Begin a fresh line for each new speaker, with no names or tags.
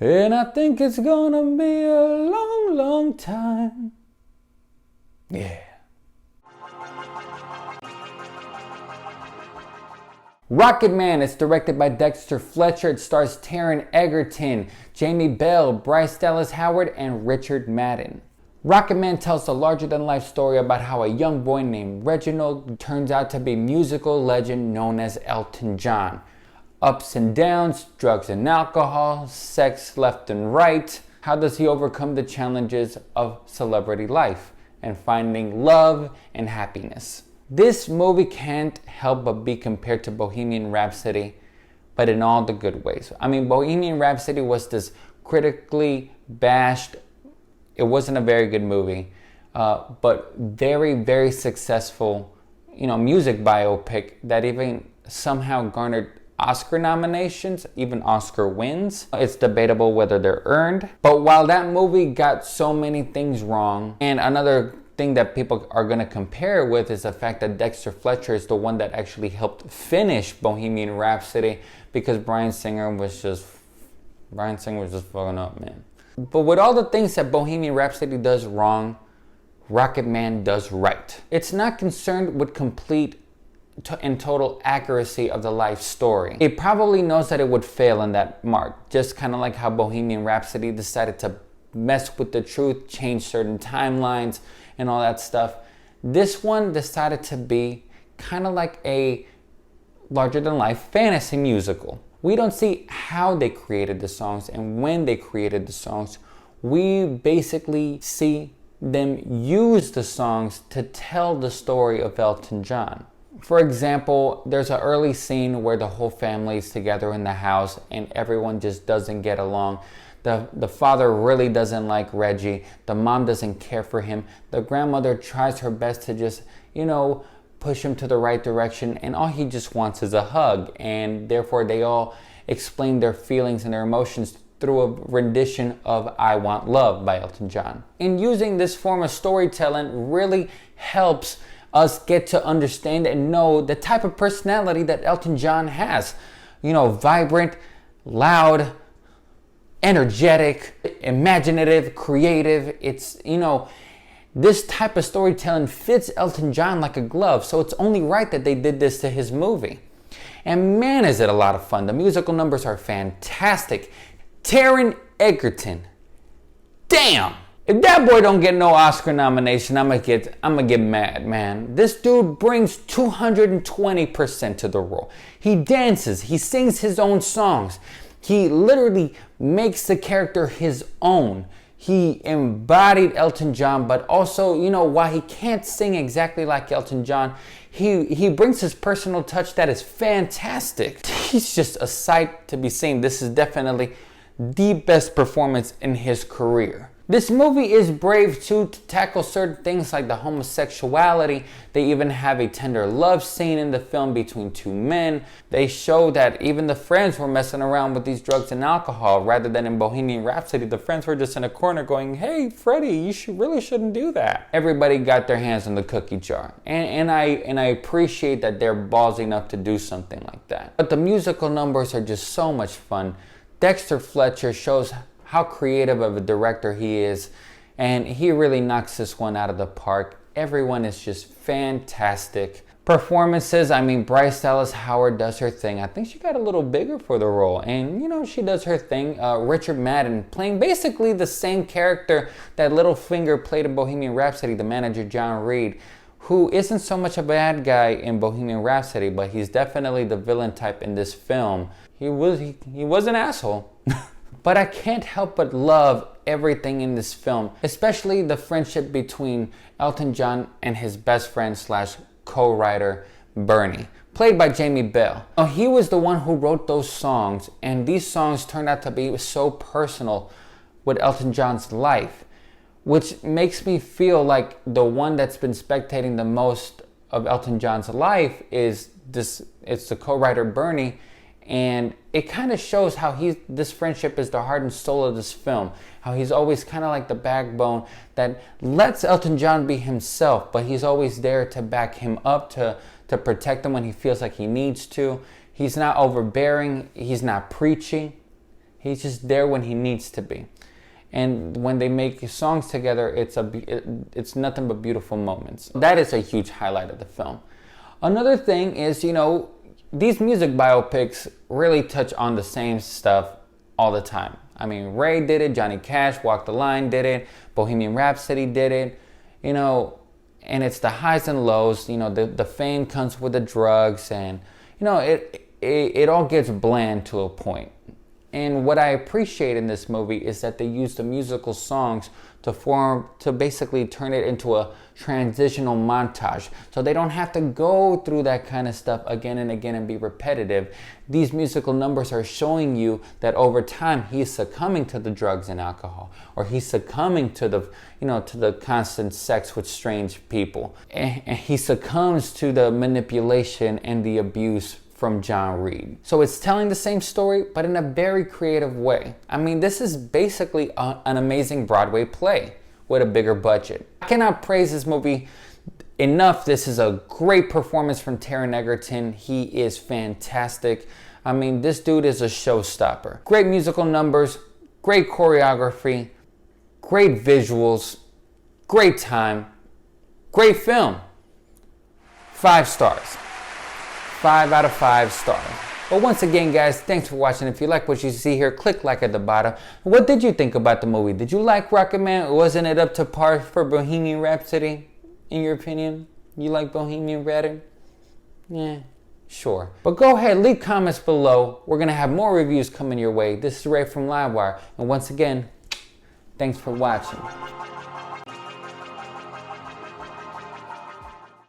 And I think it's gonna be a long, long time. Yeah. Rocketman is directed by Dexter Fletcher. It stars Taron Egerton, Jamie Bell, Bryce Dallas Howard, and Richard Madden. Rocketman tells a larger-than-life story about how a young boy named Reginald turns out to be a musical legend known as Elton John. Ups and downs, drugs and alcohol, sex left and right. How does he overcome the challenges of celebrity life and finding love and happiness? This movie can't help but be compared to Bohemian Rhapsody, but in all the good ways. I mean, Bohemian Rhapsody was this critically bashed, it wasn't a very good movie, but very, very successful, music biopic that even somehow garnered Oscar nominations, even Oscar wins. It's debatable whether they're earned. But while that movie got so many things wrong, and another thing that people are going to compare it with is the fact that Dexter Fletcher is the one that actually helped finish Bohemian Rhapsody, because Bryan Singer was just fucking up, man. But with all the things that Bohemian Rhapsody does wrong, Rocketman does right. It's not concerned with complete and total accuracy of the life story. It probably knows that it would fail in that mark, just kind of like how Bohemian Rhapsody decided to mess with the truth, change certain timelines and all that stuff. This one decided to be kind of like a larger-than-life fantasy musical. We don't see how they created the songs and when they created the songs. We basically see them use the songs to tell the story of Elton John. For example, there's an early scene where the whole family is together in the house and everyone just doesn't get along. The father really doesn't like Reggie. The mom doesn't care for him. The grandmother tries her best to just, push him to the right direction, and all he just wants is a hug. And therefore they all explain their feelings and their emotions through a rendition of I Want Love by Elton John. And using this form of storytelling really helps us get to understand and know the type of personality that Elton John has. Vibrant, loud, energetic, imaginative, creative. It's, this type of storytelling fits Elton John like a glove, so it's only right that they did this to his movie. And man, is it a lot of fun. The musical numbers are fantastic. Taron Egerton. Damn! If that boy don't get no Oscar nomination, I'm gonna get mad, man. This dude brings 220% to the role. He dances, he sings his own songs. He literally makes the character his own. He embodied Elton John, but also, while he can't sing exactly like Elton John, he brings his personal touch that is fantastic. He's just a sight to be seen. This is definitely the best performance in his career. This movie is brave too to tackle certain things like the homosexuality. They even have a tender love scene in the film between two men. They show that even the friends were messing around with these drugs and alcohol, rather than in Bohemian Rhapsody, the friends were just in a corner going, hey, Freddie, you really shouldn't do that. Everybody got their hands in the cookie jar. And I appreciate that they're ballsy enough to do something like that. But the musical numbers are just so much fun. Dexter Fletcher shows how creative of a director he is, and he really knocks this one out of the park. Everyone is just fantastic. Performances, Bryce Dallas Howard does her thing. I think she got a little bigger for the role, and she does her thing. Richard Madden playing basically the same character that Littlefinger played in Bohemian Rhapsody, the manager John Reed, who isn't so much a bad guy in Bohemian Rhapsody, but he's definitely the villain type in this film. He was an asshole. But I can't help but love everything in this film, especially the friendship between Elton John and his best friend / co-writer Bernie, played by Jamie Bell. Now, he was the one who wrote those songs, and these songs turned out to be so personal with Elton John's life, which makes me feel like the one that's been spectating the most of Elton John's life is it's the co-writer Bernie. And it kind of shows how this friendship is the heart and soul of this film. How he's always kind of like the backbone that lets Elton John be himself, but he's always there to back him up, to protect him when he feels like he needs to. He's not overbearing. He's not preachy. He's just there when he needs to be. And when they make songs together, it's nothing but beautiful moments. That is a huge highlight of the film. Another thing is, you know, these music biopics really touch on the same stuff all the time. I mean, Ray did it, Johnny Cash, Walk the Line did it, Bohemian Rhapsody did it, you know, and it's the highs and lows. You know, the fame comes with the drugs, and, you know, it all gets bland to a point. And what I appreciate in this movie is that they use the musical songs to basically turn it into a transitional montage. So they don't have to go through that kind of stuff again and again and be repetitive. These musical numbers are showing you that over time he's succumbing to the drugs and alcohol, or he's succumbing to the constant sex with strange people. And he succumbs to the manipulation and the abuse from John Reed. So it's telling the same story, but in a very creative way. I mean, this is basically an amazing Broadway play with a bigger budget. I cannot praise this movie enough. This is a great performance from Taron Egerton. He is fantastic. I mean, this dude is a showstopper. Great musical numbers, great choreography, great visuals, great time, great film. 5 stars. 5 out of 5 stars. But once again, guys, thanks for watching. If you like what you see here, click like at the bottom. What did you think about the movie? Did you like Rocketman? Wasn't it up to par for Bohemian Rhapsody, in your opinion? You like Bohemian better? Yeah, sure. But go ahead, leave comments below. We're going to have more reviews coming your way. This is Ray from LiveWire. And once again, thanks for watching.